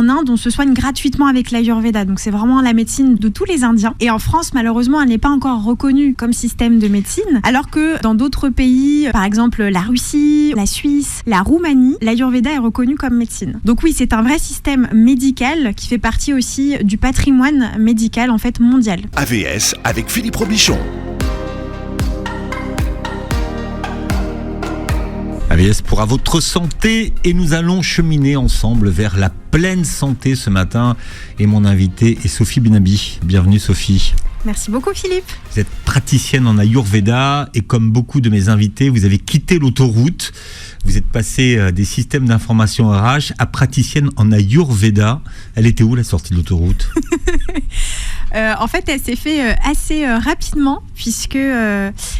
en Inde, on se soigne gratuitement avec l'Ayurveda. Donc c'est vraiment la médecine de tous les Indiens. Et en France, malheureusement, elle n'est pas encore reconnue comme système de médecine. Alors que dans d'autres pays, par exemple la Russie, la Suisse, la Roumanie, l'Ayurveda est reconnue comme médecine. Donc oui, c'est un vrai système médical qui fait partie aussi du patrimoine médical en fait mondial. AVS avec Philippe Robichon. AVS pour votre santé et nous allons cheminer ensemble vers la pleine santé ce matin et mon invitée est Sophie Benabi. Bienvenue Sophie. Merci beaucoup Philippe. Vous êtes praticienne en Ayurveda et comme beaucoup de mes invités, vous avez quitté l'autoroute. Vous êtes passée des systèmes d'information RH à praticienne en Ayurveda. Elle était où la sortie de l'autoroute ? En fait, elle s'est fait assez rapidement puisque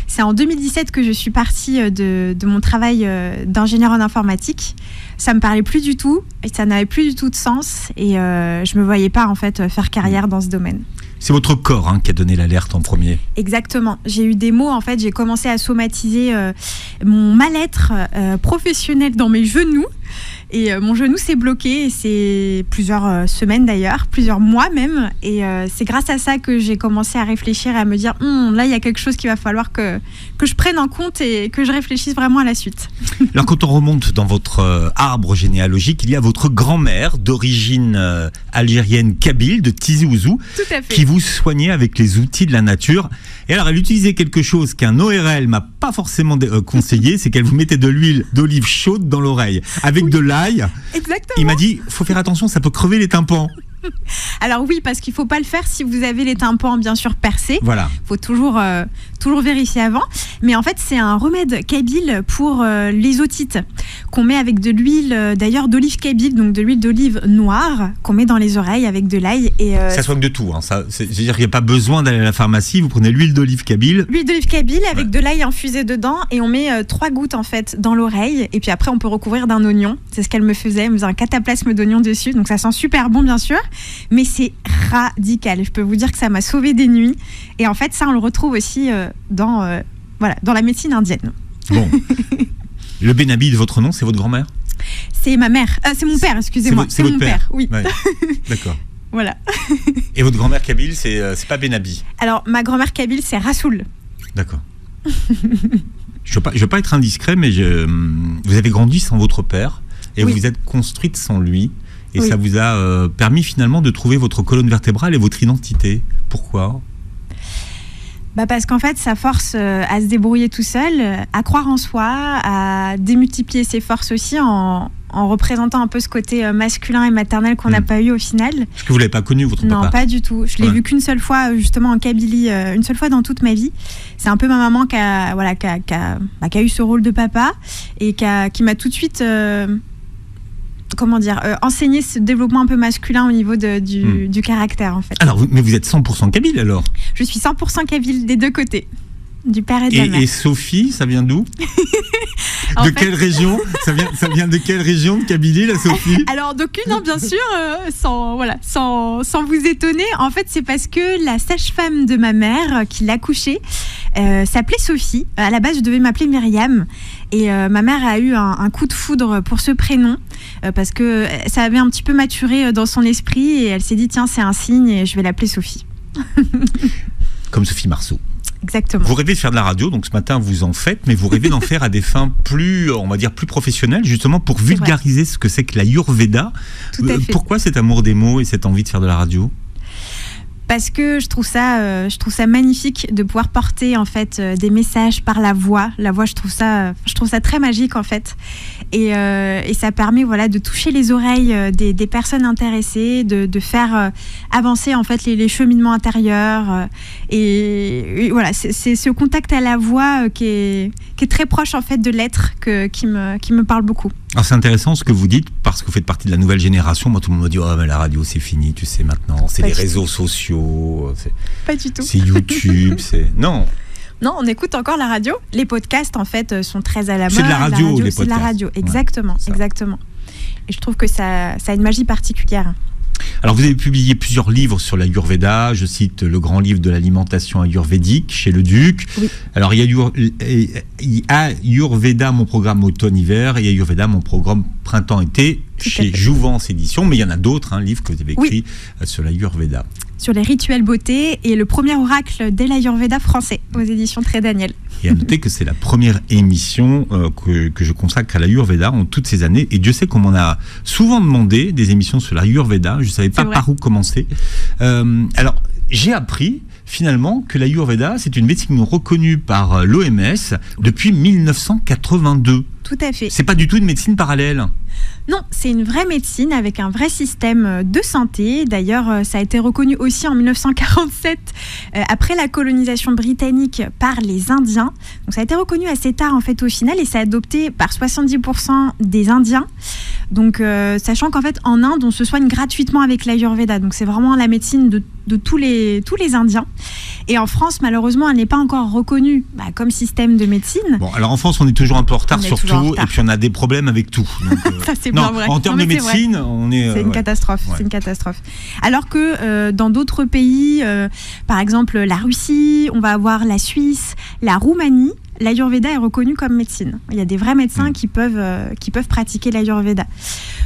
c'est en 2017 que je suis partie de mon travail d'ingénieur en informatique. Ça me parlait plus du tout et ça n'avait plus du tout de sens et je me voyais pas en fait faire carrière dans ce domaine. C'est votre corps qui a donné l'alerte en premier. Exactement. J'ai eu des mots, en fait, j'ai commencé à somatiser mon mal-être professionnel dans mes genoux. Et mon genou s'est bloqué, et c'est plusieurs semaines d'ailleurs, plusieurs mois même. Et c'est grâce à ça que j'ai commencé à réfléchir et à me dire là, il y a quelque chose qu'il va falloir que je prenne en compte et que je réfléchisse vraiment à la suite. Alors quand on remonte dans votre arbre généalogique, il y a votre grand-mère d'origine algérienne kabyle, de Tizi Ouzou, qui vous soignait avec les outils de la nature. Et alors elle utilisait quelque chose qu'un ORL m'a pas forcément conseillé, c'est qu'elle vous mettait de l'huile d'olive chaude dans l'oreille, avec de l'ail. Exactement. Il m'a dit, faut faire attention, ça peut crever les tympans. Alors oui, parce qu'il ne faut pas le faire si vous avez les tympans bien sûr percés. Voilà. Il faut toujours vérifier avant. Mais en fait, c'est un remède kabyle pour les otites qu'on met avec de l'huile d'ailleurs d'olive kabyle, donc de l'huile d'olive noire qu'on met dans les oreilles avec de l'ail. Et, ça soigne de tout. C'est-à-dire qu'il n'y a pas besoin d'aller à la pharmacie, vous prenez l'huile d'olive kabyle. L'huile d'olive kabyle avec de l'ail infusé dedans et on met 3 gouttes en fait dans l'oreille et puis après on peut recouvrir d'un oignon. C'est ce qu'elle me faisait. Elle me faisait un cataplasme d'oignon dessus. Donc ça sent super bon bien sûr. Mais c'est radical. Je peux vous dire que ça m'a sauvé des nuits. Et en fait, ça, on le retrouve aussi dans la médecine indienne. Bon. Le Benabi de votre nom, c'est votre grand-mère ? C'est ma mère. C'est mon père, excusez-moi. C'est votre mon père. Oui. Ouais. D'accord. Voilà. Et votre grand-mère kabyle, c'est pas Benabi ? Alors, ma grand-mère kabyle, c'est Rassoul. D'accord. Je veux pas être indiscret, mais vous avez grandi sans votre père et oui. vous êtes construite sans lui. Et oui. ça vous a permis finalement de trouver votre colonne vertébrale et votre identité. Pourquoi ? Parce qu'en fait, ça force à se débrouiller tout seul, à croire en soi, à démultiplier ses forces aussi en représentant un peu ce côté masculin et maternel qu'on n'a pas eu au final. Parce que vous ne l'avez pas connu, votre papa ? Non, pas du tout. Je l'ai vu qu'une seule fois, justement en Kabylie, une seule fois dans toute ma vie. C'est un peu ma maman qui a eu ce rôle de papa et qui m'a tout de suite... enseigner ce développement un peu masculin au niveau du caractère en fait. Alors, mais vous êtes 100% kabyle alors ? Je suis 100% kabyle des deux côtés, du père et de la mère. Et Sophie, ça vient d'où ? Quelle région ? Ça vient de quelle région de Kabylie, la Sophie ? Alors d'aucune, bien sûr, sans vous étonner. En fait, c'est parce que la sage-femme de ma mère qui l'a accouchée s'appelait Sophie. À la base, je devais m'appeler Myriam. Et ma mère a eu un coup de foudre pour ce prénom parce que ça avait un petit peu maturé dans son esprit et elle s'est dit tiens, c'est un signe et je vais l'appeler Sophie. Comme Sophie Marceau. Exactement. Vous rêvez de faire de la radio, donc ce matin vous en faites, mais vous rêvez d'en faire à des fins plus professionnelles, justement pour vulgariser ce que c'est que l'Ayurveda. Tout à fait. Pourquoi cet amour des mots et cette envie de faire de la radio ? Parce que je trouve ça magnifique de pouvoir porter en fait des messages par la voix. La voix, je trouve ça très magique en fait. Et ça permet de toucher les oreilles des personnes intéressées, de faire avancer en fait les cheminements intérieurs. Et voilà, c'est ce contact à la voix qui est très proche en fait de l'être qui me parle beaucoup. Alors c'est intéressant ce que vous dites parce que vous faites partie de la nouvelle génération. Moi tout le monde me dit mais la radio c'est fini, tu sais maintenant, c'est les réseaux sociaux, pas du tout. C'est YouTube, non. Non, on écoute encore la radio. Les podcasts, en fait, sont très à la mode. C'est de la radio, les podcasts. C'est de la radio, exactement, exactement. Et je trouve que ça a une magie particulière. Alors, vous avez publié plusieurs livres sur l'Ayurveda. Je cite le grand livre de l'alimentation ayurvédique chez Le Duc. Oui. Alors, il y a Ayurveda, mon programme automne-hiver, et Ayurveda, mon programme printemps-été. chez Jouvence Éditions, mais il y en a d'autres, livres que vous avez écrits sur l'Ayurveda. Sur les rituels beauté et le premier oracle de l'Ayurveda français aux éditions Très Daniel. Et à noter que c'est la première émission que je consacre à l'Ayurveda en toutes ces années. Et Dieu sait qu'on m'en a souvent demandé des émissions sur l'Ayurveda. Je ne savais pas par où commencer. Alors, j'ai appris finalement que l'Ayurveda, c'est une médecine reconnue par l'OMS depuis 1982. Tout à fait. C'est pas du tout une médecine parallèle. Non, c'est une vraie médecine avec un vrai système de santé. D'ailleurs, ça a été reconnu aussi en 1947, après la colonisation britannique par les Indiens. Donc ça a été reconnu assez tard en fait au final et c'est adopté par 70% des Indiens. Donc sachant qu'en fait en Inde, on se soigne gratuitement avec l'Ayurveda. Donc c'est vraiment la médecine de tous les Indiens. Et en France, malheureusement, elle n'est pas encore reconnue comme système de médecine. Bon, alors en France, on est toujours un peu en retard sur tout, et puis on a des problèmes avec tout. Donc, ça, c'est bien vrai. En termes de médecine, on est... C'est une catastrophe, c'est une catastrophe. Alors que dans d'autres pays, par exemple la Russie, on va avoir la Suisse, la Roumanie, l'Ayurveda est reconnu comme médecine. Il y a des vrais médecins qui peuvent pratiquer l'Ayurveda.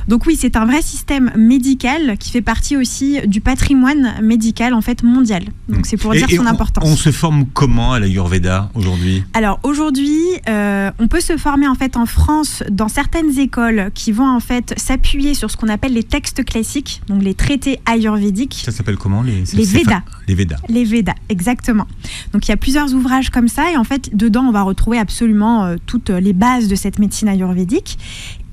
Donc oui, c'est un vrai système médical qui fait partie aussi du patrimoine médical en fait mondial. Donc c'est pour dire son importance. On se forme comment à l'Ayurveda aujourd'hui ? Alors aujourd'hui, on peut se former en fait en France dans certaines écoles qui vont en fait s'appuyer sur ce qu'on appelle les textes classiques, donc les traités ayurvédiques. Ça s'appelle comment les Védas. Les Védas. Les Védas, exactement. Donc il y a plusieurs ouvrages comme ça et en fait dedans on va retrouver absolument toutes les bases de cette médecine ayurvédique.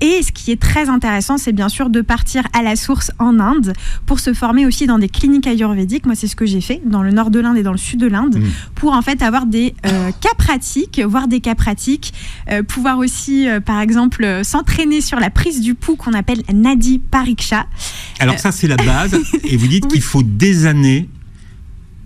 Et ce qui est très intéressant, c'est bien sûr de partir à la source en Inde pour se former aussi dans des cliniques ayurvédiques. Moi, c'est ce que j'ai fait dans le nord de l'Inde et dans le sud de l'Inde pour en fait avoir des cas pratiques, pouvoir aussi, par exemple, s'entraîner sur la prise du pouls qu'on appelle Nadi Pariksha. Alors ça, c'est la base. Et vous dites qu'il faut des années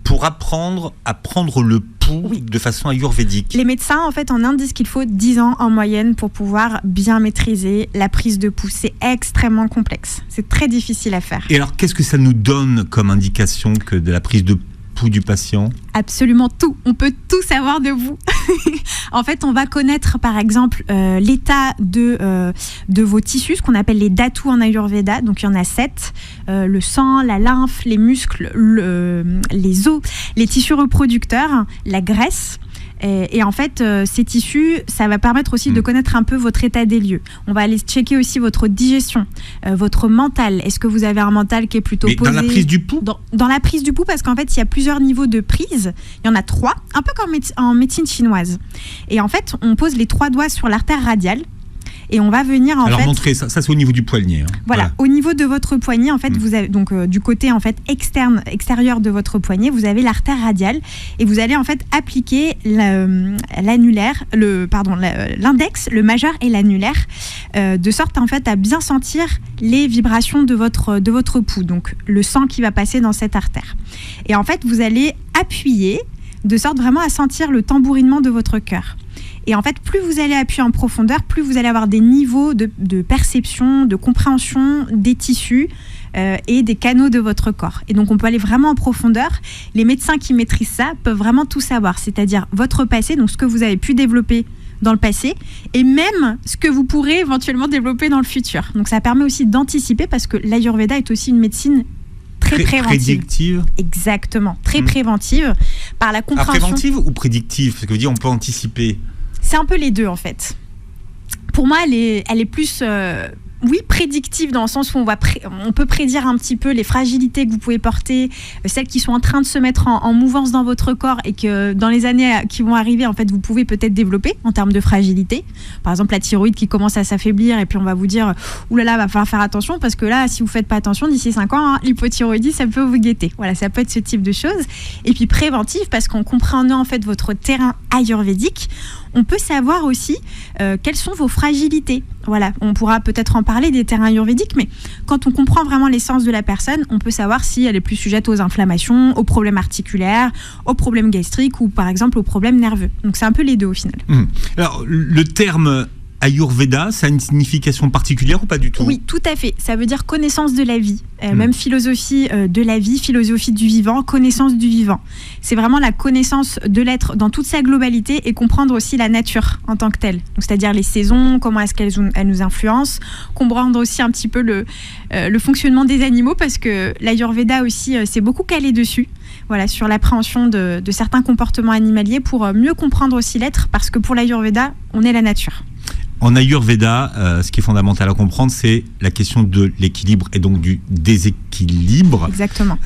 pour apprendre à prendre le pouls de façon ayurvédique. Les médecins, en fait, en Inde, disent qu'il faut 10 ans en moyenne pour pouvoir bien maîtriser la prise de pouls. C'est extrêmement complexe. C'est très difficile à faire. Et alors, qu'est-ce que ça nous donne comme indication que de la prise de pouls du patient ? Absolument tout. On peut tout savoir de vous. En fait, on va connaître, par exemple, l'état de vos tissus, ce qu'on appelle les dhatus en Ayurveda. Donc, il y en a 7. Le sang, la lymphe, les muscles, les os, les tissus reproducteurs, la graisse. Et en fait, ces tissus, ça va permettre aussi de connaître un peu votre état des lieux. On va aller checker aussi votre digestion, votre mental. Est-ce que vous avez un mental qui est plutôt posé ? Dans la prise du pouls ? Dans la prise du pouls, parce qu'en fait, il y a plusieurs niveaux de prise. Il y en a 3, un peu comme en médecine chinoise. Et en fait, on pose les 3 doigts sur l'artère radiale. Et on va venir en fait... Alors montrez, ça c'est au niveau du poignet. Voilà, au niveau de votre poignet, en fait, vous avez donc du côté en fait extérieur de votre poignet, vous avez l'artère radiale et vous allez en fait appliquer l'annulaire, l'index, le majeur et l'annulaire, de sorte en fait à bien sentir les vibrations de votre pouls, donc le sang qui va passer dans cette artère. Et en fait, vous allez appuyer de sorte vraiment à sentir le tambourinement de votre cœur. Et en fait, plus vous allez appuyer en profondeur, plus vous allez avoir des niveaux de perception, de compréhension des tissus et des canaux de votre corps. Et donc, on peut aller vraiment en profondeur. Les médecins qui maîtrisent ça peuvent vraiment tout savoir, c'est-à-dire votre passé, donc ce que vous avez pu développer dans le passé, et même ce que vous pourrez éventuellement développer dans le futur. Donc, ça permet aussi d'anticiper parce que l'Ayurveda est aussi une médecine très préventive. Exactement, très préventive par la compréhension. Préventive ou prédictive ? Parce que vous dites on peut anticiper. C'est un peu les deux en fait. Pour moi, elle est plus prédictive dans le sens où on peut prédire un petit peu les fragilités que vous pouvez porter, celles qui sont en train de se mettre en mouvance dans votre corps et que dans les années qui vont arriver, en fait, vous pouvez peut-être développer en termes de fragilité. Par exemple, la thyroïde qui commence à s'affaiblir et puis on va vous dire oulala, va falloir faire attention parce que là, si vous faites pas attention, d'ici 5 ans, l'hypothyroïdie, ça peut vous guetter. Voilà, ça peut être ce type de choses. Et puis préventif parce qu'en comprenant en fait votre terrain ayurvédique, on peut savoir aussi quelles sont vos fragilités. Voilà, on pourra peut-être en parler des terrains ayurvédiques, mais quand on comprend vraiment l'essence de la personne, on peut savoir si elle est plus sujette aux inflammations, aux problèmes articulaires, aux problèmes gastriques ou par exemple aux problèmes nerveux. Donc c'est un peu les deux au final. Alors le terme Ayurveda, ça a une signification particulière ou pas du tout? Oui, tout à fait. Ça veut dire connaissance de la vie, même philosophie de la vie, philosophie du vivant, connaissance du vivant. C'est vraiment la connaissance de l'être dans toute sa globalité et comprendre aussi la nature en tant que telle. Donc, c'est-à-dire les saisons, comment est-ce qu'elles nous influencent, comprendre aussi un petit peu le fonctionnement des animaux, parce que l'Ayurveda aussi s'est beaucoup calé dessus. Voilà, sur l'appréhension de certains comportements animaliers pour mieux comprendre aussi l'être, parce que pour l'Ayurveda, on est la nature. En Ayurveda, ce qui est fondamental à comprendre, c'est la question de l'équilibre et donc du déséquilibre. Exactement.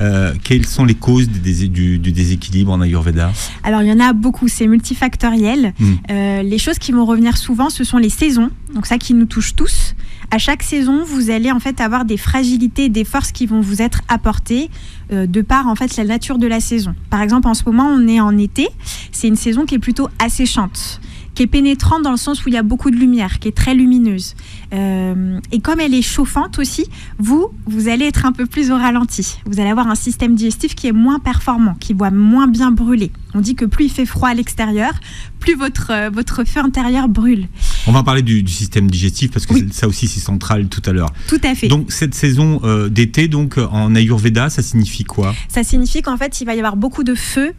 Quelles sont les causes du déséquilibre en Ayurveda? Alors, il y en a beaucoup, c'est multifactoriel. Les choses qui vont revenir souvent, ce sont les saisons, donc ça qui nous touche tous. À chaque saison, vous allez en fait avoir des fragilités, des forces qui vont vous être apportées de par en fait la nature de la saison. Par exemple, en ce moment, on est en été, c'est une saison qui est plutôt asséchante, qui est pénétrante dans le sens où il y a beaucoup de lumière, qui est très lumineuse. Et comme elle est chauffante aussi, vous allez être un peu plus au ralenti. Vous allez avoir un système digestif qui est moins performant, qui va moins bien brûler. On dit que plus il fait froid à l'extérieur, plus votre feu intérieur brûle. On va parler du système digestif parce que ça aussi c'est central tout à l'heure. Tout à fait. Donc cette saison d'été, donc en Ayurveda, ça signifie quoi? Ça signifie qu'en fait il va y avoir beaucoup de feu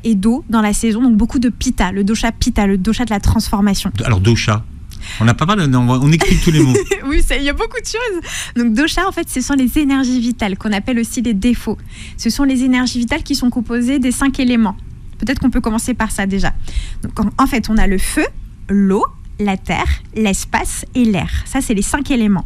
et d'eau dans la saison, donc beaucoup de pitta, le dosha pitta, le dosha de la transformation. Alors dosha, on n'a pas parlé, on explique tous les mots. Oui, il y a beaucoup de choses. Donc dosha, en fait, ce sont les énergies vitales qu'on appelle aussi les défauts. Ce sont les énergies vitales qui sont composées des 5 éléments. Peut-être qu'on peut commencer par ça déjà. Donc en fait, on a le feu, l'eau, la terre, l'espace et l'air. Ça, c'est les 5 éléments.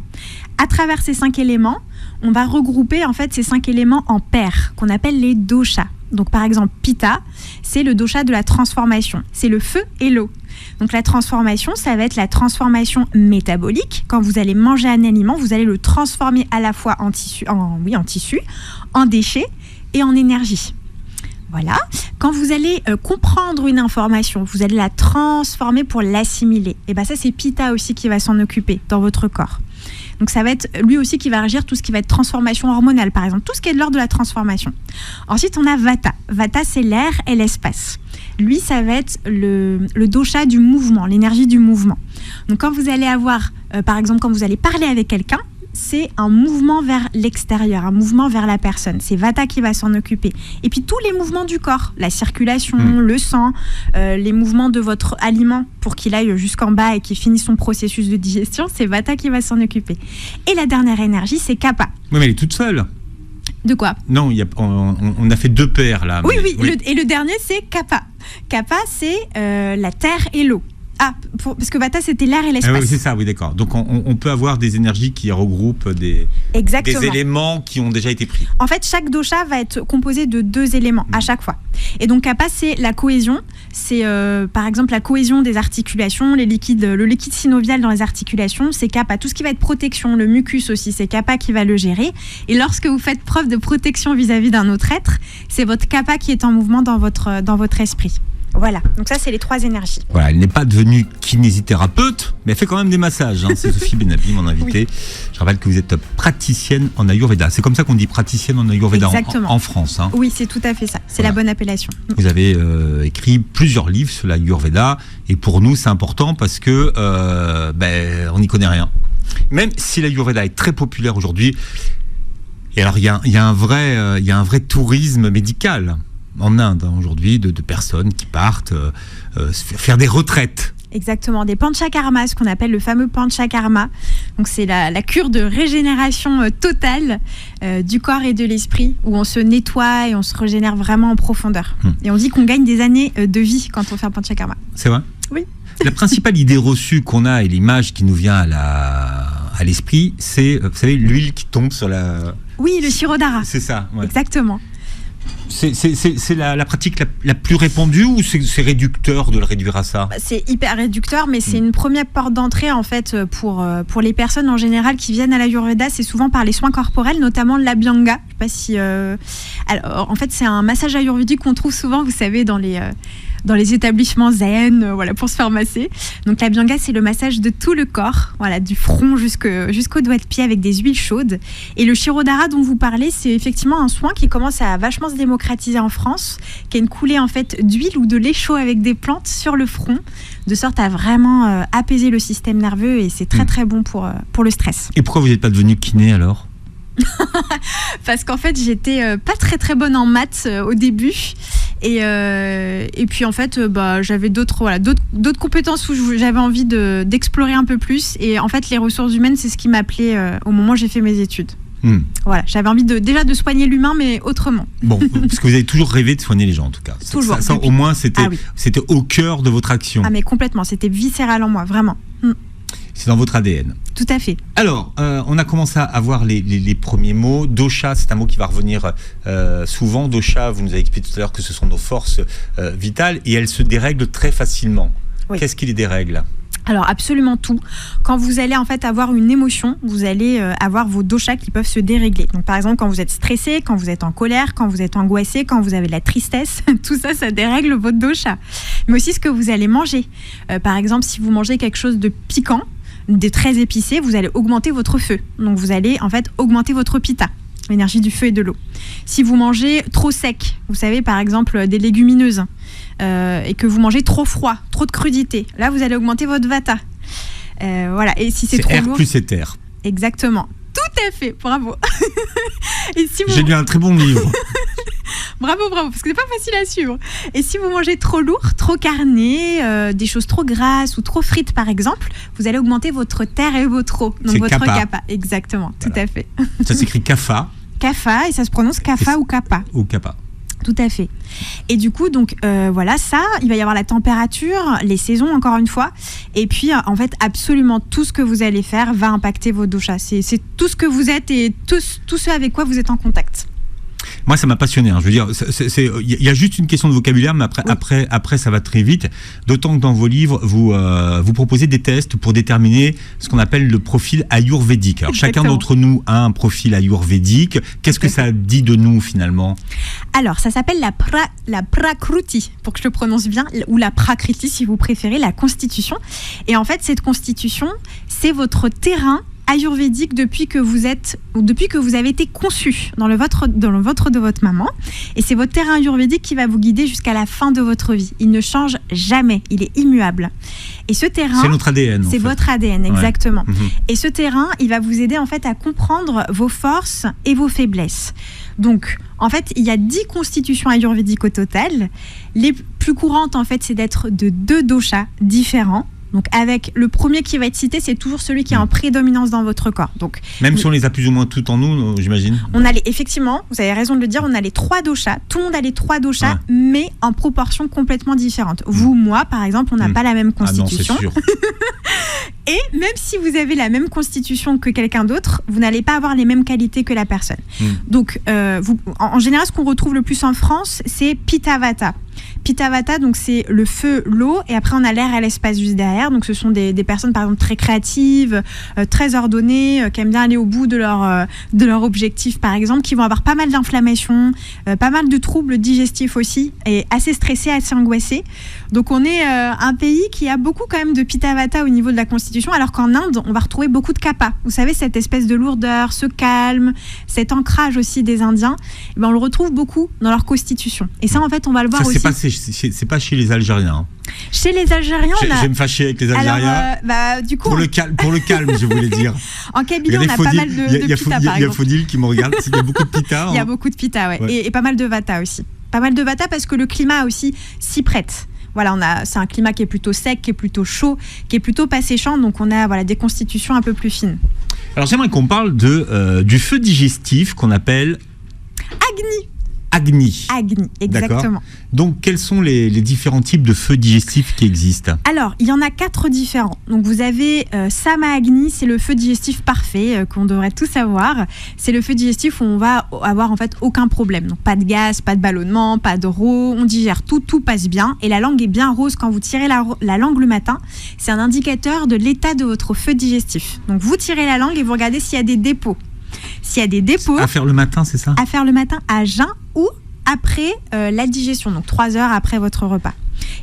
À travers ces 5 éléments, on va regrouper en fait ces 5 éléments en paires qu'on appelle les doshas. Donc par exemple, Pitta, c'est le dosha de la transformation. C'est le feu et l'eau. Donc la transformation, ça va être la transformation métabolique. Quand vous allez manger un aliment, vous allez le transformer à la fois en tissu, en déchets et en énergie. Voilà. Quand vous allez comprendre une information, vous allez la transformer pour l'assimiler. Et bien ça, c'est Pitta aussi qui va s'en occuper dans votre corps. Donc ça va être lui aussi qui va régir tout ce qui va être transformation hormonale, par exemple, tout ce qui est de l'ordre de la transformation. Ensuite, on a Vata. Vata, c'est l'air et l'espace. Lui, ça va être le dosha du mouvement, l'énergie du mouvement. Donc quand vous allez avoir, par exemple, quand vous allez parler avec quelqu'un, c'est un mouvement vers l'extérieur, un mouvement vers la personne. C'est Vata qui va s'en occuper. Et puis tous les mouvements du corps, la circulation, le sang, les mouvements de votre aliment pour qu'il aille jusqu'en bas et qu'il finisse son processus de digestion, c'est Vata qui va s'en occuper. Et la dernière énergie, c'est Kapha. Oui, mais elle est toute seule. De quoi? Non, on a fait 2 paires là. Oui. Et le dernier, c'est Kapha. Kapha, c'est la terre et l'eau. Parce que Vata, c'était l'air et l'espace. Oui, c'est ça, oui, d'accord. Donc, on peut avoir des énergies qui regroupent des éléments qui ont déjà été pris. En fait, chaque dosha va être composé de 2 éléments à chaque fois. Et donc, Kapha, c'est la cohésion. C'est, par exemple, la cohésion des articulations, le liquide synovial dans les articulations. C'est Kapha. Tout ce qui va être protection, le mucus aussi, c'est Kapha qui va le gérer. Et lorsque vous faites preuve de protection vis-à-vis d'un autre être, c'est votre Kapha qui est en mouvement dans votre esprit. Voilà, donc ça c'est les 3 énergies. Voilà, elle n'est pas devenue kinésithérapeute, mais elle fait quand même des massages. C'est Sophie Benabi, mon invitée. Oui. Je rappelle que vous êtes praticienne en Ayurveda. C'est comme ça qu'on dit praticienne en Ayurveda en France. Oui, c'est tout à fait ça. C'est la bonne appellation. Vous avez écrit plusieurs livres sur l'Ayurveda. Et pour nous, c'est important parce que on n'y connaît rien. Même si l'Ayurveda est très populaire aujourd'hui, et alors il y a un vrai tourisme médical en Inde aujourd'hui de personnes qui partent faire des retraites. Exactement, des panchakarmas, ce qu'on appelle le fameux panchakarma. Donc c'est la cure de régénération totale du corps et de l'esprit, où on se nettoie et on se régénère vraiment en profondeur. Et on dit qu'on gagne des années de vie quand on fait un panchakarma. C'est vrai ? Oui. La principale idée reçue qu'on a et l'image qui nous vient à l'esprit, c'est, vous savez, l'huile qui tombe sur la... Oui, le shirodhara. C'est ça, ouais. Exactement. C'est la pratique la plus répandue ou c'est réducteur de le réduire à ça? C'est hyper réducteur, mais c'est une première porte d'entrée en fait pour les personnes en général qui viennent à l'Ayurveda. C'est souvent par les soins corporels, notamment l'Abhyanga. Je sais pas si. Alors, en fait, c'est un massage ayurvédique qu'on trouve souvent, vous savez, dans les dans les établissements zen, voilà, pour se faire masser. Donc l'Abhyanga, c'est le massage de tout le corps, voilà, du front jusqu'aux doigts de pied avec des huiles chaudes. Et le Shirodhara dont vous parlez, c'est effectivement un soin qui commence à vachement se démocratiser en France, qui est une coulée en fait d'huile ou de lait chaud avec des plantes sur le front, de sorte à vraiment apaiser le système nerveux, et c'est très très bon pour le stress. Et pourquoi vous n'êtes pas devenu kiné alors? Parce qu'en fait j'étais pas très très bonne en maths au début, et puis en fait j'avais d'autres compétences où j'avais envie d'explorer un peu plus, et en fait les ressources humaines, c'est ce qui m'appelait au moment où j'ai fait mes études. Voilà, j'avais envie déjà de soigner l'humain, mais autrement. Bon, parce que vous avez toujours rêvé de soigner les gens en tout cas. Toujours. Ça, au moins c'était au cœur de votre action. Ah mais complètement, c'était viscéral en moi, vraiment. C'est dans votre ADN. Tout à fait. Alors, on a commencé à avoir les premiers mots. Dosha, c'est un mot qui va revenir souvent. Dosha, vous nous avez expliqué tout à l'heure que ce sont nos forces vitales, et elles se dérèglent très facilement. Oui. Qu'est-ce qui les dérègle ? Alors absolument tout. Quand vous allez en fait avoir une émotion, vous allez avoir vos doshas qui peuvent se dérégler. Donc par exemple, quand vous êtes stressé, quand vous êtes en colère, quand vous êtes angoissé, quand vous avez de la tristesse, tout ça, ça dérègle votre dosha. Mais aussi ce que vous allez manger. Par exemple, si vous mangez quelque chose de piquant, de très épicé, vous allez augmenter votre feu. Donc vous allez en fait augmenter votre pitta, l'énergie du feu et de l'eau. Si vous mangez trop sec, vous savez par exemple des légumineuses, et que vous mangez trop froid, trop de crudité, là vous allez augmenter votre vata. Voilà. Et si c'est trop R lourd, plus éther. Exactement. Tout à fait. Bravo. Et si J'ai lu un très bon livre. Bravo, parce que c'est pas facile à suivre. Et si vous mangez trop lourd, trop carné, des choses trop grasses ou trop frites par exemple, vous allez augmenter votre terre et votre eau. Donc c'est votre kapha. Exactement, voilà. Tout à fait. Ça s'écrit kapha. Kapha, et ça se prononce kapha ou kappa. Ou kappa. Tout à fait. Et du coup, donc voilà, ça, il va y avoir la température, les saisons encore une fois, et puis en fait absolument tout ce que vous allez faire va impacter vos doshas. C'est tout ce que vous êtes et tout ce avec quoi vous êtes en contact. Moi, ça m'a passionné. Je veux dire, il y a juste une question de vocabulaire, mais après, ça va très vite. D'autant que dans vos livres, vous proposez des tests pour déterminer ce qu'on appelle le profil ayurvédique. Alors, chacun d'entre nous a un profil ayurvédique. Qu'est-ce que ça dit de nous finalement ? Alors, ça s'appelle la prakruti, pour que je le prononce bien, ou la prakriti si vous préférez, la constitution. Et en fait, cette constitution, c'est votre terrain ayurvédique depuis que vous avez été conçu dans le ventre de votre maman, et c'est votre terrain ayurvédique qui va vous guider jusqu'à la fin de votre vie. Il ne change jamais, il est immuable. Et ce terrain, c'est notre ADN. C'est votre ADN, exactement. Ouais. Et ce terrain, il va vous aider en fait à comprendre vos forces et vos faiblesses. Donc, en fait, il y a 10 constitutions ayurvédiques au total. Les plus courantes, en fait, c'est d'être de 2 doshas différents. Donc avec le premier qui va être cité, c'est toujours celui qui est en prédominance dans votre corps. Donc, même si on les a plus ou moins toutes en nous, j'imagine. Effectivement, vous avez raison de le dire, on a les 3 doshas. Tout le monde a les 3 doshas, mais en proportions complètement différentes. Vous, moi, par exemple, on n'a pas la même constitution. Ah non, c'est sûr. Et même si vous avez la même constitution que quelqu'un d'autre, vous n'allez pas avoir les mêmes qualités que la personne. Donc, en général, ce qu'on retrouve le plus en France, c'est Pitta Vata. Pitta Vata, donc c'est le feu, l'eau, et après on a l'air et l'espace juste derrière. Donc ce sont des personnes par exemple très créatives, très ordonnées, qui aiment bien aller au bout de leur objectif par exemple, qui vont avoir pas mal d'inflammation, pas mal de troubles digestifs aussi, et assez stressés, assez angoissés. Donc on est un pays qui a beaucoup quand même de Pitta Vata au niveau de la constitution, alors qu'en Inde on va retrouver beaucoup de Kapha. Vous savez, cette espèce de lourdeur, ce calme, cet ancrage aussi des Indiens, et ben on le retrouve beaucoup dans leur constitution. Et ça en fait on va le voir aussi. C'est pas chez les Algériens. Chez les Algériens, je vais me fâcher avec les Algériens. Alors, du coup, pour le calme, je voulais dire. En Kabylie, on a pas mal de pitta, par exemple. Il y a Faudil qui me regarde. Il y a beaucoup de pitta. Il y a beaucoup de pitta, ouais. Et pas mal de vata aussi. Pas mal de vata parce que le climat aussi s'y prête. Voilà, c'est un climat qui est plutôt sec, qui est plutôt chaud, qui est plutôt pas séchant. Donc on a des constitutions un peu plus fines. Alors j'aimerais qu'on parle du feu digestif qu'on appelle Agni. Agni, exactement. D'accord. Donc, quels sont les différents types de feux digestifs qui existent ? Alors, il y en a 4 différents. Donc, vous avez Sama Agni, c'est le feu digestif parfait qu'on devrait tous avoir. C'est le feu digestif où on va avoir en fait aucun problème. Donc, pas de gaz, pas de ballonnement, pas de roux, on digère tout passe bien. Et la langue est bien rose quand vous tirez la langue le matin. C'est un indicateur de l'état de votre feu digestif. Donc, vous tirez la langue et vous regardez s'il y a des dépôts. S'il y a des dépôts... À faire le matin, c'est ça ? À faire le matin à jeun ou après la digestion, donc 3 heures après votre repas.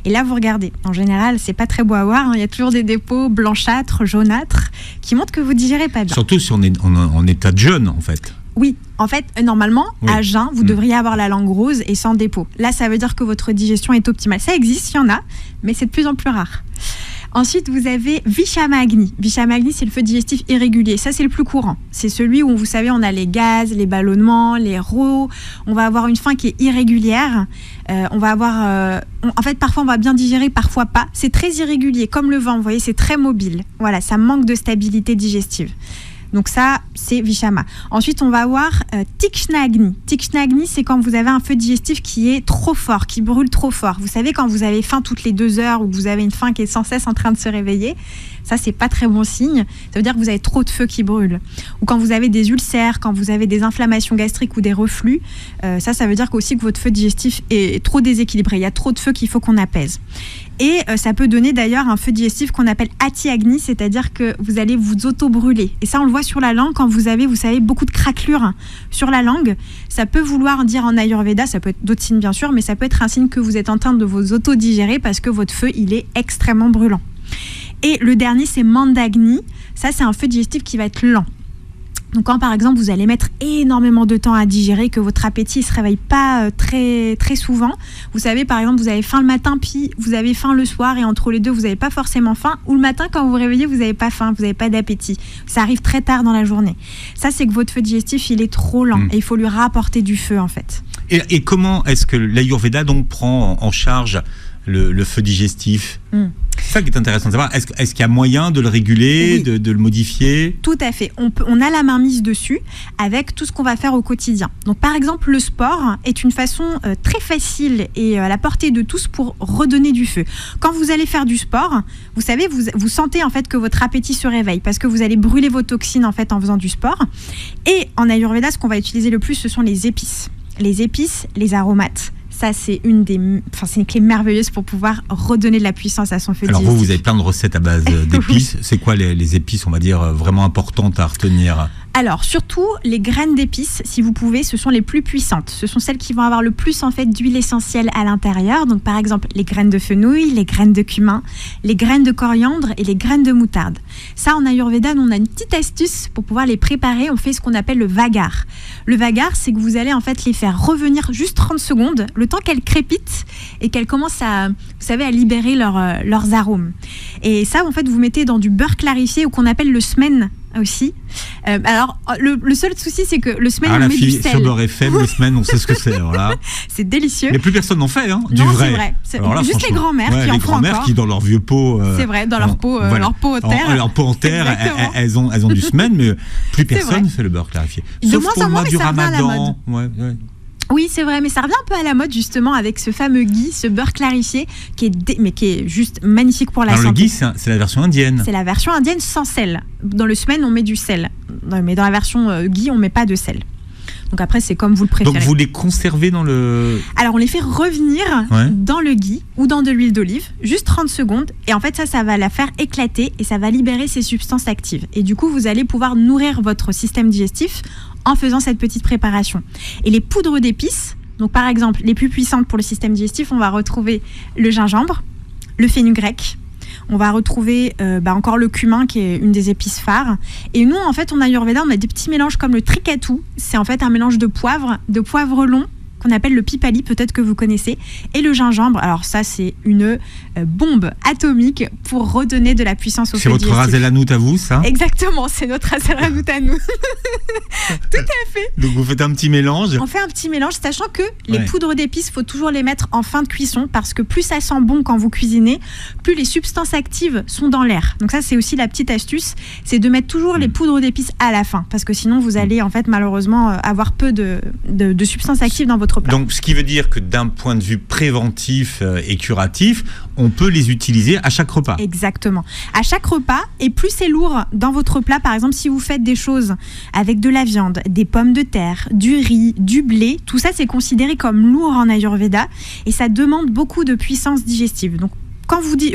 Et là, vous regardez. En général, c'est pas très beau à voir. Il y a toujours des dépôts blanchâtres, jaunâtres, qui montrent que vous digérez pas bien. Surtout si on est en état de jeûne, en fait. Oui, en fait, normalement, à jeun, vous devriez avoir la langue rose et sans dépôt. Là, ça veut dire que votre digestion est optimale. Ça existe, il y en a, mais c'est de plus en plus rare. Ensuite, vous avez Vishama Agni. Vishama Agni, c'est le feu digestif irrégulier. Ça, c'est le plus courant. C'est celui où, vous savez, on a les gaz, les ballonnements, les rots. On va avoir une faim qui est irrégulière. On va avoir... en fait, parfois, on va bien digérer, parfois pas. C'est très irrégulier, comme le vent. Vous voyez, c'est très mobile. Voilà, ça manque de stabilité digestive. Donc ça, c'est Vishama. Ensuite, on va avoir Tikshna Agni. Tikshna Agni, c'est quand vous avez un feu digestif qui est trop fort, qui brûle trop fort. Vous savez, quand vous avez faim toutes les 2 heures ou que vous avez une faim qui est sans cesse en train de se réveiller, ça, c'est pas très bon signe. Ça veut dire que vous avez trop de feu qui brûle. Ou quand vous avez des ulcères, quand vous avez des inflammations gastriques ou des reflux, ça veut dire aussi que votre feu digestif est trop déséquilibré. Il y a trop de feu qu'il faut qu'on apaise. Et ça peut donner d'ailleurs un feu digestif qu'on appelle Ati Agni, c'est-à-dire que vous allez vous auto-brûler. Et ça, on le voit sur la langue quand vous avez, vous savez, beaucoup de craquelures sur la langue. Ça peut vouloir dire en Ayurveda, ça peut être d'autres signes bien sûr, mais ça peut être un signe que vous êtes en train de vous auto-digérer parce que votre feu, il est extrêmement brûlant. Et le dernier, c'est Mandagni. Ça, c'est un feu digestif qui va être lent. Donc quand par exemple vous allez mettre énormément de temps à digérer, que votre appétit ne se réveille pas très, très souvent, vous savez par exemple vous avez faim le matin puis vous avez faim le soir et entre les deux vous n'avez pas forcément faim, ou le matin quand vous vous réveillez vous n'avez pas faim, vous n'avez pas d'appétit, ça arrive très tard dans la journée. Ça c'est que votre feu digestif il est trop lent et il faut lui rapporter du feu en fait. Et comment est-ce que l'Ayurveda donc prend en charge le feu digestif? C'est ça qui est intéressant de savoir. Est-ce qu'il y a moyen de le réguler, de le modifier? Tout à fait. On a la main mise dessus avec tout ce qu'on va faire au quotidien. Donc, par exemple, le sport est une façon très facile et à la portée de tous pour redonner du feu. Quand vous allez faire du sport, vous savez, vous sentez en fait que votre appétit se réveille parce que vous allez brûler vos toxines en fait en faisant du sport. Et en Ayurveda, ce qu'on va utiliser le plus, ce sont les épices. Les épices, les aromates. Ça, c'est une clé merveilleuse pour pouvoir redonner de la puissance à son feu digestif. Alors vous avez plein de recettes à base d'épices. C'est quoi les épices, on va dire, vraiment importantes à retenir? Alors, surtout, les graines d'épices, si vous pouvez, ce sont les plus puissantes. Ce sont celles qui vont avoir le plus, en fait, d'huile essentielle à l'intérieur. Donc, par exemple, les graines de fenouil, les graines de cumin, les graines de coriandre et les graines de moutarde. Ça, en Ayurveda, on a une petite astuce pour pouvoir les préparer. On fait ce qu'on appelle le vagar. Le vagar, c'est que vous allez, en fait, les faire revenir juste 30 secondes, le temps qu'elles crépitent et qu'elles commencent à, vous savez, à libérer leurs arômes. Et ça, en fait, vous mettez dans du beurre clarifié ou qu'on appelle le smen aussi. Alors, le seul souci, c'est que le semaine, on met du sel. Sur Beurre FM, le semaine, on sait ce que c'est. Voilà. C'est délicieux. Mais plus personne n'en fait, hein, du non, vrai. C'est vrai. Là, juste les grands-mères qui en font encore. Les grands-mères qui, dans leur vieux pot... c'est vrai, dans leur pot, voilà. leur pot en terre. Leur pot en terre, elles ont du semaine, mais plus personne fait le beurre clarifié. Sauf pour le mois du Ramadan. Ouais. Oui, c'est vrai, mais ça revient un peu à la mode justement avec ce fameux ghee, ce beurre clarifié qui est juste magnifique pour la santé. Le ghee, c'est la version indienne. C'est la version indienne sans sel. Dans le semaine, on met du sel. Mais dans la version ghee, on met pas de sel. Donc après, c'est comme vous le préférez. Donc vous les conservez dans le... Alors on les fait revenir dans le ghee ou dans de l'huile d'olive, juste 30 secondes. Et en fait, ça va la faire éclater et ça va libérer ces substances actives. Et du coup, vous allez pouvoir nourrir votre système digestif en faisant cette petite préparation. Et les poudres d'épices, donc par exemple, les plus puissantes pour le système digestif, on va retrouver le gingembre, le fenugrec, on va retrouver encore le cumin qui est une des épices phares. Et nous, en fait, en Ayurveda, on a des petits mélanges comme le trikatu. C'est en fait un mélange de poivre long, qu'on appelle le pipali, peut-être que vous connaissez, et le gingembre. Alors ça, c'est une bombe atomique pour redonner de la puissance au feu digestif. C'est votre Ras El Hanout à vous, ça? Exactement, c'est notre Ras El Hanout à nous. Tout à fait. Donc vous faites un petit mélange? On fait un petit mélange, sachant que les poudres d'épices, il faut toujours les mettre en fin de cuisson, parce que plus ça sent bon quand vous cuisinez, plus les substances actives sont dans l'air. Donc ça, c'est aussi la petite astuce, c'est de mettre toujours les poudres d'épices à la fin, parce que sinon, vous allez en fait malheureusement avoir peu de substances actives dans votre plat. Donc, ce qui veut dire que d'un point de vue préventif et curatif, on peut les utiliser à chaque repas. Exactement. À chaque repas, et plus c'est lourd dans votre plat, par exemple, si vous faites des choses avec de la viande, des pommes de terre, du riz, du blé, tout ça, c'est considéré comme lourd en Ayurveda et ça demande beaucoup de puissance digestive. Donc,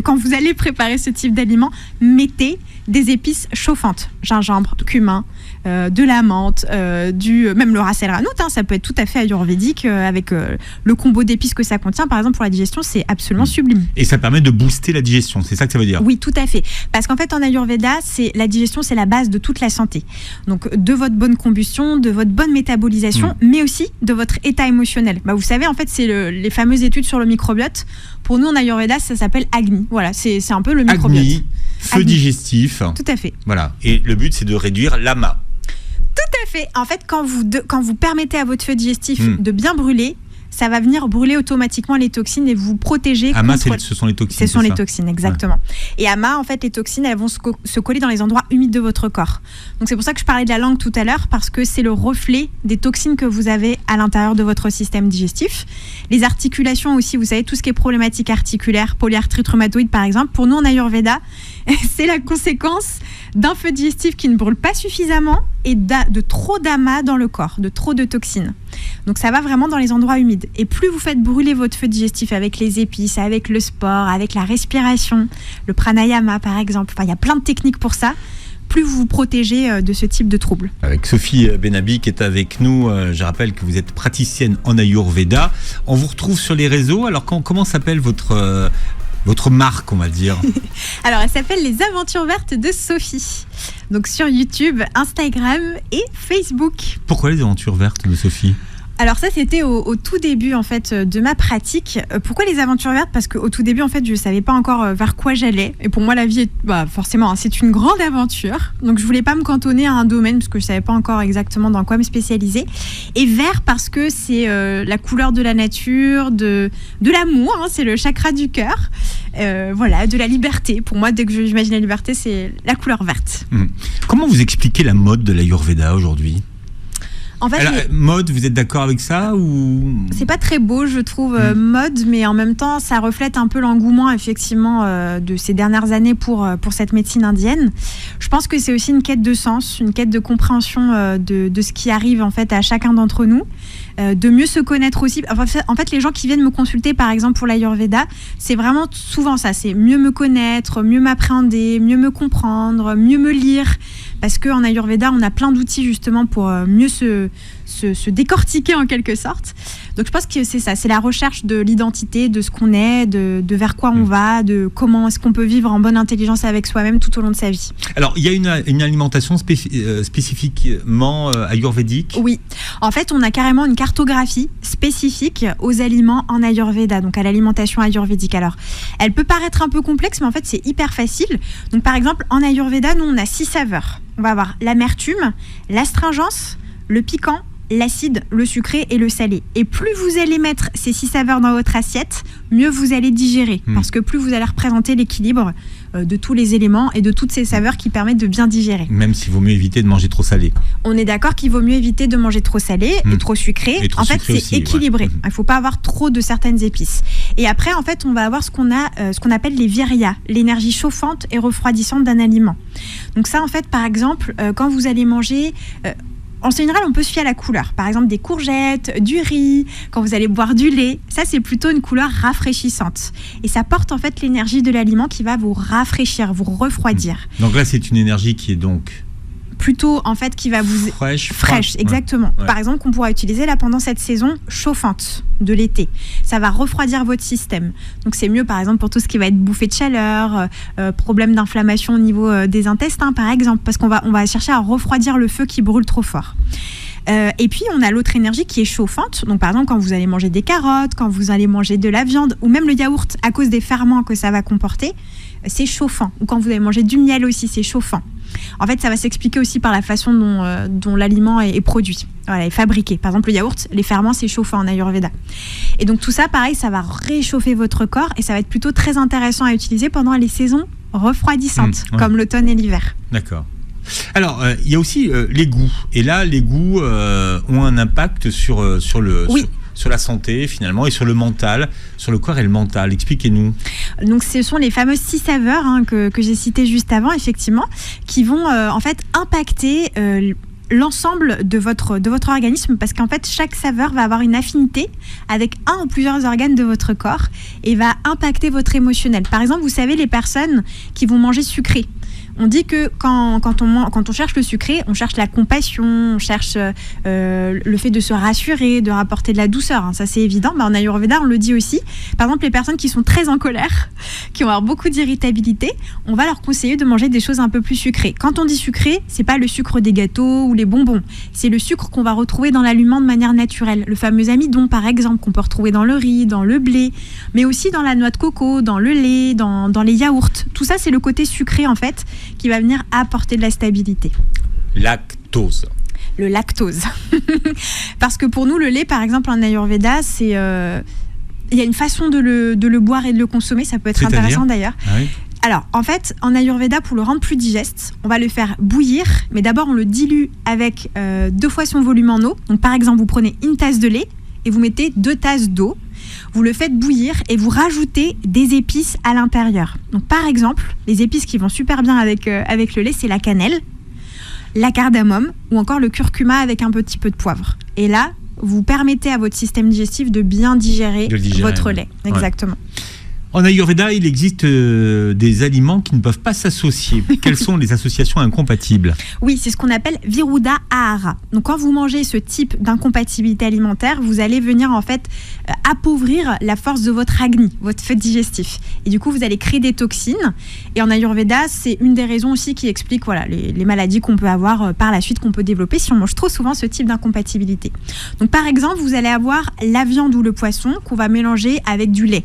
quand vous allez préparer ce type d'aliment, mettez des épices chauffantes, gingembre, cumin, de la menthe, même le ras el hanout, ça peut être tout à fait ayurvédique avec le combo d'épices que ça contient. Par exemple, pour la digestion, c'est absolument sublime. Et ça permet de booster la digestion, c'est ça que ça veut dire? Oui, tout à fait. Parce qu'en fait, en Ayurveda, la digestion, c'est la base de toute la santé. Donc, de votre bonne combustion, de votre bonne métabolisation, mais aussi de votre état émotionnel. Vous savez, en fait, c'est les fameuses études sur le microbiote. Pour nous, en Ayurveda, ça s'appelle Agni. Voilà, c'est un peu le microbiote. Agni, feu digestif. Tout à fait. Voilà. Et le but, c'est de réduire l'ama. Tout à fait. En fait, quand vous permettez à votre feu digestif de bien brûler, ça va venir brûler automatiquement les toxines et vous protéger. Ama, ce sont les toxines. Ce sont les toxines, exactement. Ouais. Et Ama, en fait, les toxines, elles vont se coller dans les endroits humides de votre corps. Donc c'est pour ça que je parlais de la langue tout à l'heure, parce que c'est le reflet des toxines que vous avez à l'intérieur de votre système digestif. Les articulations aussi, vous savez, tout ce qui est problématique articulaire, polyarthrite rhumatoïde par exemple, pour nous en Ayurveda, c'est la conséquence d'un feu digestif qui ne brûle pas suffisamment et de trop d'ama dans le corps, de trop de toxines. Donc ça va vraiment dans les endroits humides. Et plus vous faites brûler votre feu digestif avec les épices, avec le sport, avec la respiration, le pranayama par exemple, il y a plein de techniques pour ça, plus vous vous protégez de ce type de troubles. Avec Sophie Benabi qui est avec nous, je rappelle que vous êtes praticienne en Ayurveda. On vous retrouve sur les réseaux. Alors comment s'appelle votre marque, on va dire? Alors, elle s'appelle Les Aventures Vertes de Sophie. Donc, sur YouTube, Instagram et Facebook. Pourquoi Les Aventures Vertes de Sophie? Alors ça, c'était au tout début en fait de ma pratique. Pourquoi les aventures vertes? Parce qu'au tout début, en fait, je savais pas encore vers quoi j'allais. Et pour moi, la vie est, forcément, c'est une grande aventure. Donc je voulais pas me cantonner à un domaine parce que je savais pas encore exactement dans quoi me spécialiser. Et vert parce que c'est la couleur de la nature, de l'amour. C'est le chakra du cœur. De la liberté. Pour moi, dès que j'imagine la liberté, c'est la couleur verte. Comment vous expliquez la mode de l'Ayurveda aujourd'hui? En fait, mode, vous êtes d'accord avec ça ou... C'est pas très beau, je trouve, mode, mais en même temps, ça reflète un peu l'engouement, effectivement, de ces dernières années pour cette médecine indienne. Je pense que c'est aussi une quête de sens, une quête de compréhension de ce qui arrive, en fait, à chacun d'entre nous, de mieux se connaître aussi. En fait, les gens qui viennent me consulter, par exemple, pour l'Ayurveda, c'est vraiment souvent ça, c'est mieux me connaître, mieux m'appréhender, mieux me comprendre, mieux me lire, parce qu'en Ayurveda, on a plein d'outils, justement, pour mieux se décortiquer en quelque sorte. Donc je pense que c'est ça, c'est la recherche de l'identité, de ce qu'on est, de vers quoi on va, de comment est-ce qu'on peut vivre en bonne intelligence avec soi-même tout au long de sa vie. Alors il y a une alimentation spécifiquement ayurvédique? Oui, en fait on a carrément une cartographie spécifique aux aliments en Ayurveda, donc à l'alimentation ayurvédique. Alors elle peut paraître un peu complexe, mais en fait c'est hyper facile. Donc par exemple en Ayurveda, nous on a 6 saveurs. On va avoir l'amertume, l'astringence, le piquant, l'acide, le sucré et le salé. Et plus vous allez mettre ces 6 saveurs dans votre assiette, mieux vous allez digérer. Parce que plus vous allez représenter l'équilibre de tous les éléments et de toutes ces saveurs qui permettent de bien digérer. Même s'il vaut mieux éviter de manger trop salé. On est d'accord qu'il vaut mieux éviter de manger trop salé et trop sucré. Et trop en fait, sucré c'est aussi, équilibré. Ouais. Il ne faut pas avoir trop de certaines épices. Et après, en fait, on va avoir ce qu'on appelle les virya, l'énergie chauffante et refroidissante d'un aliment. Donc ça, en fait, par exemple, quand vous allez manger... En général, on peut se fier à la couleur. Par exemple, des courgettes, du riz, quand vous allez boire du lait. Ça, c'est plutôt une couleur rafraîchissante. Et ça porte en fait l'énergie de l'aliment qui va vous rafraîchir, vous refroidir. Donc là, c'est une énergie qui est donc... plutôt en fait qui va vous... Fraîche, exactement. Ouais. Par exemple, qu'on pourra utiliser là pendant cette saison chauffante de l'été. Ça va refroidir votre système. Donc c'est mieux par exemple pour tout ce qui va être bouffée de chaleur, problème d'inflammation au niveau des intestins par exemple, parce qu'on va chercher à refroidir le feu qui brûle trop fort. Et puis on a l'autre énergie qui est chauffante. Donc par exemple quand vous allez manger des carottes, quand vous allez manger de la viande ou même le yaourt à cause des ferments que ça va comporter, c'est chauffant. Ou quand vous allez manger du miel aussi, c'est chauffant. En fait, ça va s'expliquer aussi par la façon dont l'aliment est produit, est fabriqué. Par exemple, le yaourt, les ferments, c'est chauffant en Ayurveda. Et donc tout ça, pareil, ça va réchauffer votre corps et ça va être plutôt très intéressant à utiliser pendant les saisons refroidissantes, comme l'automne et l'hiver. D'accord. Alors, il y a aussi les goûts. Et là, les goûts ont un impact sur la santé finalement et sur le mental, sur le corps et le mental. Expliquez-nous. Donc ce sont les fameuses 6 saveurs que j'ai citées juste avant, effectivement, qui vont en fait impacter l'ensemble de votre organisme, parce qu'en fait, chaque saveur va avoir une affinité avec un ou plusieurs organes de votre corps et va impacter votre émotionnel. Par exemple, vous savez, les personnes qui vont manger sucré, on dit que quand on cherche le sucré, on cherche la compassion, on cherche le fait de se rassurer, de rapporter de la douceur. Hein, ça, c'est évident. En Ayurveda, on le dit aussi. Par exemple, les personnes qui sont très en colère, qui vont avoir beaucoup d'irritabilité, on va leur conseiller de manger des choses un peu plus sucrées. Quand on dit sucré, c'est pas le sucre des gâteaux ou les bonbons. C'est le sucre qu'on va retrouver dans l'aliment de manière naturelle. Le fameux amidon, par exemple, qu'on peut retrouver dans le riz, dans le blé, mais aussi dans la noix de coco, dans le lait, dans les yaourts. Tout ça, c'est le côté sucré, en fait, qui va venir apporter de la stabilité. Lactose. Le lactose. Parce que pour nous, le lait, par exemple, en Ayurveda, c'est... il y a une façon de le boire et de le consommer. Ça peut être intéressant, d'ailleurs. Ah oui. Alors, en fait, en Ayurveda, pour le rendre plus digeste, on va le faire bouillir. Mais d'abord, on le dilue avec 2 fois son volume en eau. Donc, par exemple, vous prenez une tasse de lait et vous mettez 2 tasses d'eau. Vous le faites bouillir et vous rajoutez des épices à l'intérieur. Donc, par exemple, les épices qui vont super bien avec le lait, c'est la cannelle, la cardamome ou encore le curcuma avec un petit peu de poivre. Et là, vous permettez à votre système digestif de bien digérer votre lait. Exactement. Ouais. En Ayurveda, il existe des aliments qui ne peuvent pas s'associer. Quelles sont les associations incompatibles ? Oui, c'est ce qu'on appelle Viruddha Ahara. Donc, quand vous mangez ce type d'incompatibilité alimentaire, vous allez venir en fait appauvrir la force de votre Agni, votre feu digestif. Et du coup, vous allez créer des toxines. Et en Ayurveda, c'est une des raisons aussi qui explique les maladies qu'on peut avoir par la suite, qu'on peut développer si on mange trop souvent ce type d'incompatibilité. Donc, par exemple, vous allez avoir la viande ou le poisson qu'on va mélanger avec du lait.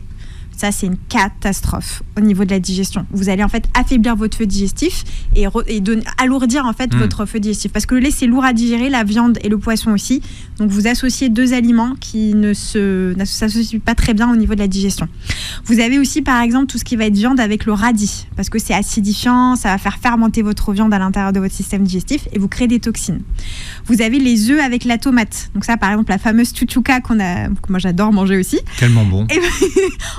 Ça, c'est une catastrophe au niveau de la digestion. Vous allez en fait affaiblir votre feu digestif et alourdir en fait votre feu digestif. Parce que le lait, c'est lourd à digérer, la viande et le poisson aussi. Donc, vous associez 2 aliments qui ne s'associent pas très bien au niveau de la digestion. Vous avez aussi, par exemple, tout ce qui va être viande avec le radis. Parce que c'est acidifiant, ça va faire fermenter votre viande à l'intérieur de votre système digestif et vous créez des toxines. Vous avez les œufs avec la tomate. Donc ça, par exemple, la fameuse chouchouka que moi j'adore manger aussi. Tellement bon. Et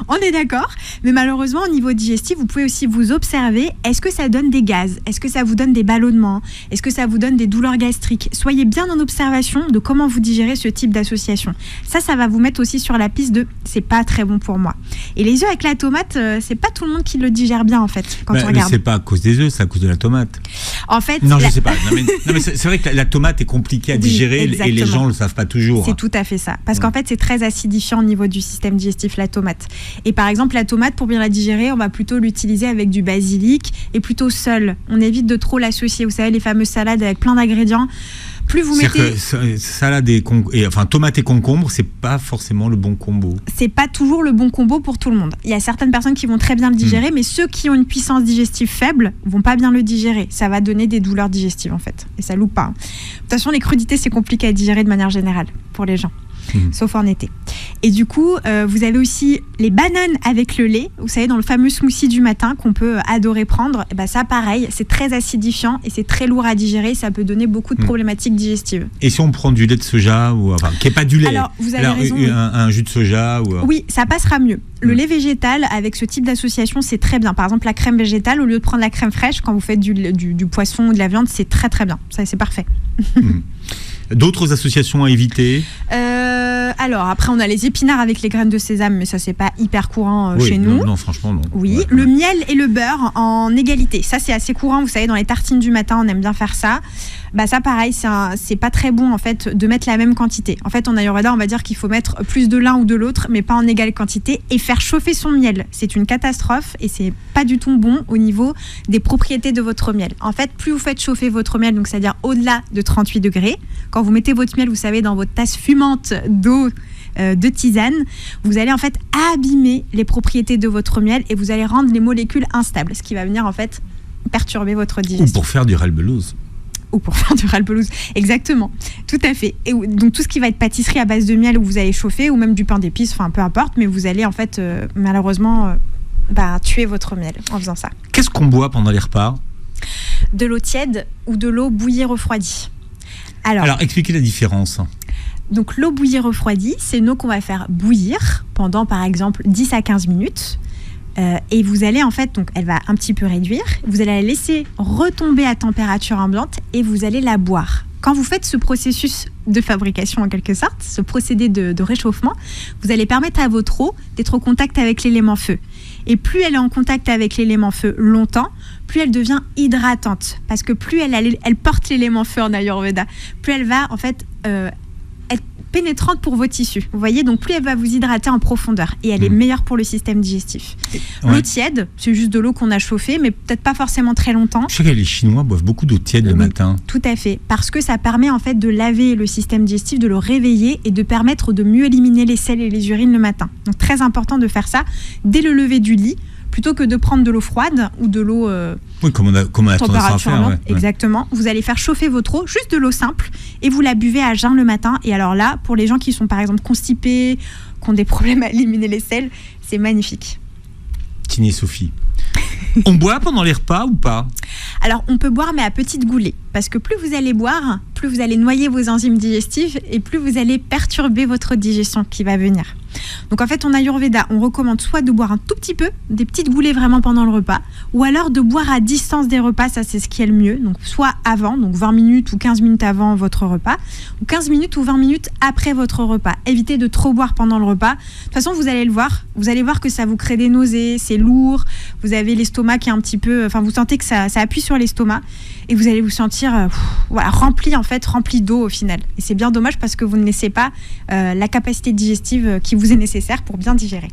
on est d'accord, mais malheureusement au niveau digestif, vous pouvez aussi vous observer. Est-ce que ça donne des gaz ? Est-ce que ça vous donne des ballonnements ? Est-ce que ça vous donne des douleurs gastriques ? Soyez bien en observation de comment vous digérez ce type d'association. Ça va vous mettre aussi sur la piste de c'est pas très bon pour moi. Et les œufs avec la tomate, c'est pas tout le monde qui le digère bien en fait quand on regarde. Mais c'est pas à cause des œufs, c'est à cause de la tomate. En fait, non, je sais pas. Non, mais c'est vrai que la tomate est compliquée à digérer et les gens le savent pas toujours. C'est tout à fait ça, parce qu'en fait c'est très acidifiant au niveau du système digestif la tomate. Et par exemple la tomate, pour bien la digérer, on va plutôt l'utiliser avec du basilic et plutôt seule. On évite de trop l'associer. Vous savez, les fameuses salades avec plein d'ingrédients. Plus vous mettez salade tomate et concombre, c'est pas forcément le bon combo. C'est pas toujours le bon combo pour tout le monde. Il y a certaines personnes qui vont très bien le digérer, mais ceux qui ont une puissance digestive faible vont pas bien le digérer. Ça va donner des douleurs digestives en fait, et ça loupe pas. De toute façon, les crudités c'est compliqué à digérer de manière générale pour les gens. Sauf en été. Et du coup, vous avez aussi les bananes avec le lait. Vous savez, dans le fameux smoothie du matin qu'on peut adorer prendre. Et ça, pareil, c'est très acidifiant et c'est très lourd à digérer. Ça peut donner beaucoup de problématiques digestives. Et si on prend du lait de soja, qui n'est pas du lait, alors, vous avez raison, un jus de soja Oui, ça passera mieux. Le lait végétal, avec ce type d'association, c'est très bien. Par exemple, la crème végétale, au lieu de prendre la crème fraîche, quand vous faites du poisson ou de la viande, c'est très très bien. Ça, c'est parfait. D'autres associations à éviter Alors, après, on a les épinards avec les graines de sésame, mais ça, c'est pas hyper courant chez nous. Non, franchement, non. Oui, le miel et le beurre en égalité. Ça, c'est assez courant. Vous savez, dans les tartines du matin, on aime bien faire ça. Ça, pareil, c'est pas très bon, en fait, de mettre la même quantité. En fait, en Ayurveda, on va dire qu'il faut mettre plus de l'un ou de l'autre, mais pas en égale quantité. Et faire chauffer son miel, c'est une catastrophe et c'est pas du tout bon au niveau des propriétés de votre miel. En fait, plus vous faites chauffer votre miel, donc c'est-à-dire au-delà de 38 degrés, quand vous mettez votre miel, vous savez, dans votre tasse fumante d'eau, de tisane, vous allez en fait abîmer les propriétés de votre miel et vous allez rendre les molécules instables, ce qui va venir en fait perturber votre digestion. Ou pour faire du ralbelouz. Ou pour faire du ralbelouz, exactement, tout à fait. Et donc tout ce qui va être pâtisserie à base de miel où vous allez chauffer, ou même du pain d'épices, peu importe, mais vous allez en fait malheureusement tuer votre miel en faisant ça. Qu'est-ce qu'on boit pendant les repas ? De l'eau tiède ou de l'eau bouillie refroidie. Alors expliquez la différence. Donc l'eau bouillie refroidie, c'est une eau qu'on va faire bouillir pendant par exemple 10 à 15 minutes. Et vous allez en fait, donc elle va un petit peu réduire, vous allez la laisser retomber à température ambiante et vous allez la boire. quand vous faites ce processus de fabrication en quelque sorte, ce procédé de réchauffement, vous allez permettre à votre eau d'être au contact avec l'élément feu. Et plus elle est en contact avec l'élément feu longtemps, plus elle devient hydratante. Parce que plus elle porte l'élément feu en Ayurveda, plus elle va en fait être pénétrante pour vos tissus. Vous voyez, donc plus elle va vous hydrater en profondeur. Et elle est meilleure pour le système digestif. L'eau tiède, c'est juste de l'eau qu'on a chauffée, mais peut-être pas forcément très longtemps. Je sais que les Chinois boivent beaucoup d'eau tiède le matin. Tout à fait. Parce que ça permet en fait de laver le système digestif, de le réveiller et de permettre de mieux éliminer les selles et les urines le matin. Donc très important de faire ça dès le lever du lit, plutôt que de prendre de l'eau froide ou de l'eau comme on a tendance à faire. Ouais. Exactement. Vous allez faire chauffer votre eau, juste de l'eau simple, et vous la buvez à jeun le matin. Et alors là, pour les gens qui sont par exemple constipés, qui ont des problèmes à éliminer les selles, c'est magnifique. Tini et Sophie. On boit pendant les repas ou pas ? Alors, on peut boire, mais à petites goulées. Parce que plus vous allez boire, plus vous allez noyer vos enzymes digestives et plus vous allez perturber votre digestion qui va venir. Donc, en fait, en Ayurveda, on recommande soit de boire un tout petit peu, des petites goulées vraiment pendant le repas, ou alors de boire à distance des repas, ça c'est ce qui est le mieux. Donc, soit avant, donc 20 minutes ou 15 minutes avant votre repas, ou 15 minutes ou 20 minutes après votre repas. Évitez de trop boire pendant le repas. De toute façon, vous allez le voir. Vous allez voir que ça vous crée des nausées, c'est lourd, vous avez l'estomac qui est un petit peu... Enfin, vous sentez que ça appuie sur l'estomac et vous allez vous sentir rempli d'eau au final. Et c'est bien dommage parce que vous ne laissez pas la capacité digestive qui vous est nécessaire pour bien digérer.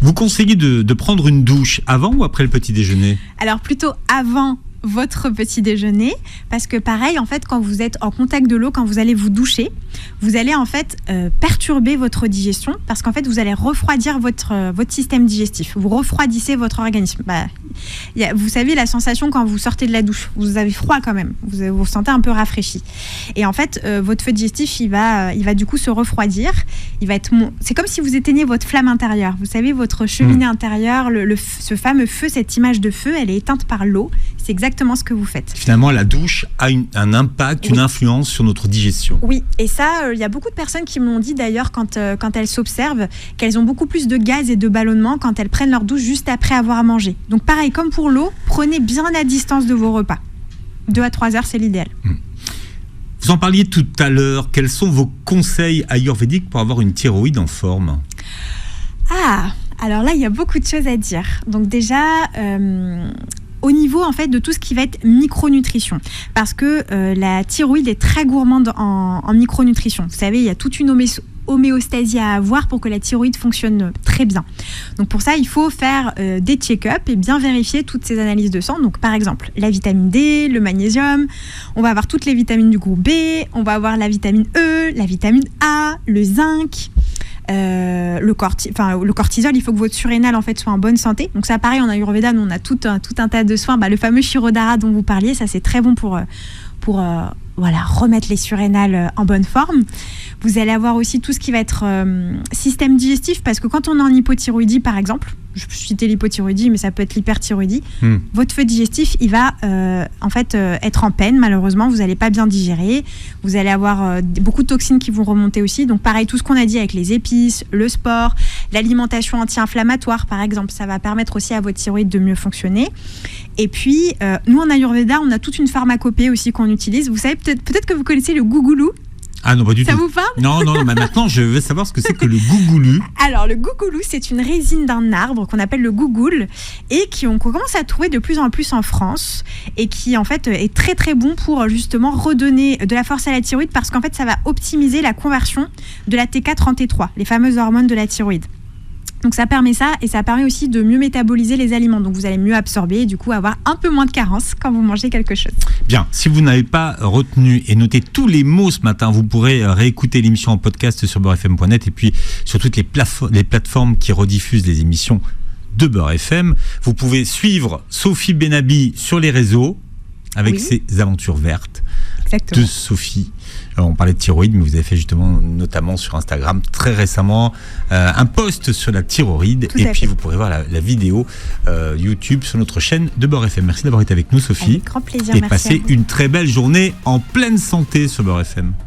Vous conseillez de prendre une douche avant ou après le petit déjeuner ? Alors plutôt avant votre petit déjeuner, parce que pareil, en fait, quand vous êtes en contact de l'eau, quand vous allez vous doucher, vous allez en fait perturber votre digestion, parce qu'en fait, vous allez refroidir votre système digestif. Vous refroidissez votre organisme. Vous savez, la sensation quand vous sortez de la douche, vous avez froid quand même, vous vous sentez un peu rafraîchi. Et en fait, votre feu digestif, il va du coup se refroidir. C'est comme si vous éteignez votre flamme intérieure. Vous savez, votre cheminée intérieure, ce fameux feu, cette image de feu, elle est éteinte par l'eau. C'est exactement ce que vous faites. Finalement, la douche a un impact, une influence sur notre digestion. Oui, et ça, il y a beaucoup de personnes qui me l'ont dit d'ailleurs quand elles s'observent, qu'elles ont beaucoup plus de gaz et de ballonnement quand elles prennent leur douche juste après avoir mangé. Donc pareil, comme pour l'eau, prenez bien la distance de vos repas. 2 à 3 heures, c'est l'idéal. Vous en parliez tout à l'heure. Quels sont vos conseils ayurvédiques pour avoir une thyroïde en forme ? Alors là, il y a beaucoup de choses à dire. Donc déjà... au niveau en fait de tout ce qui va être micronutrition, parce que la thyroïde est très gourmande en micronutrition. Vous savez, il y a toute une homéostasie à avoir pour que la thyroïde fonctionne très bien. Donc pour ça, il faut faire des check-up et bien vérifier toutes ces analyses de sang. Donc par exemple, la vitamine D, le magnésium, on va avoir toutes les vitamines du groupe B, on va avoir la vitamine E, la vitamine A, le zinc. Le cortisol, il faut que votre surrénal en fait soit en bonne santé. Donc ça, pareil, en Ayurveda, nous on a tout un tas de soins. Le fameux Shirodhara dont vous parliez, ça c'est très bon pour remettre les surrénales en bonne forme. Vous allez avoir aussi tout ce qui va être système digestif, parce que quand on est en hypothyroïdie, par exemple, je peux citer l'hypothyroïdie, mais ça peut être l'hyperthyroïdie, votre feu digestif, il va être en peine, malheureusement, vous n'allez pas bien digérer, vous allez avoir beaucoup de toxines qui vont remonter aussi. Donc pareil, tout ce qu'on a dit avec les épices, le sport, l'alimentation anti-inflammatoire, par exemple, ça va permettre aussi à votre thyroïde de mieux fonctionner. Et puis, nous en Ayurveda, on a toute une pharmacopée aussi qu'on utilise. Vous savez, peut-être que vous connaissez le gougoulou. Ah non, pas du tout. Ça vous parle ? Non, mais maintenant je veux savoir ce que c'est que le gougoulou. Alors le gougoulou, c'est une résine d'un arbre qu'on appelle le gougoul et qu'on commence à trouver de plus en plus en France et qui en fait est très très bon pour justement redonner de la force à la thyroïde, parce qu'en fait ça va optimiser la conversion de la T4 en T3, les fameuses hormones de la thyroïde. Donc ça permet ça, et ça permet aussi de mieux métaboliser les aliments. Donc vous allez mieux absorber et du coup avoir un peu moins de carence quand vous mangez quelque chose. Bien, si vous n'avez pas retenu et noté tous les mots ce matin, vous pourrez réécouter l'émission en podcast sur beurrefm.net et puis sur toutes les plateformes qui rediffusent les émissions de Beurre FM. Vous pouvez suivre Sophie Benabi sur les réseaux avec ses aventures vertes. Exactement. De Sophie. On parlait de thyroïde, mais vous avez fait justement, notamment sur Instagram, très récemment, un post sur la thyroïde. Et puis vous pourrez voir la vidéo YouTube sur notre chaîne de Beurre FM. Merci d'avoir été avec nous, Sophie. Avec grand plaisir. Et passez une très belle journée en pleine santé sur Beurre FM.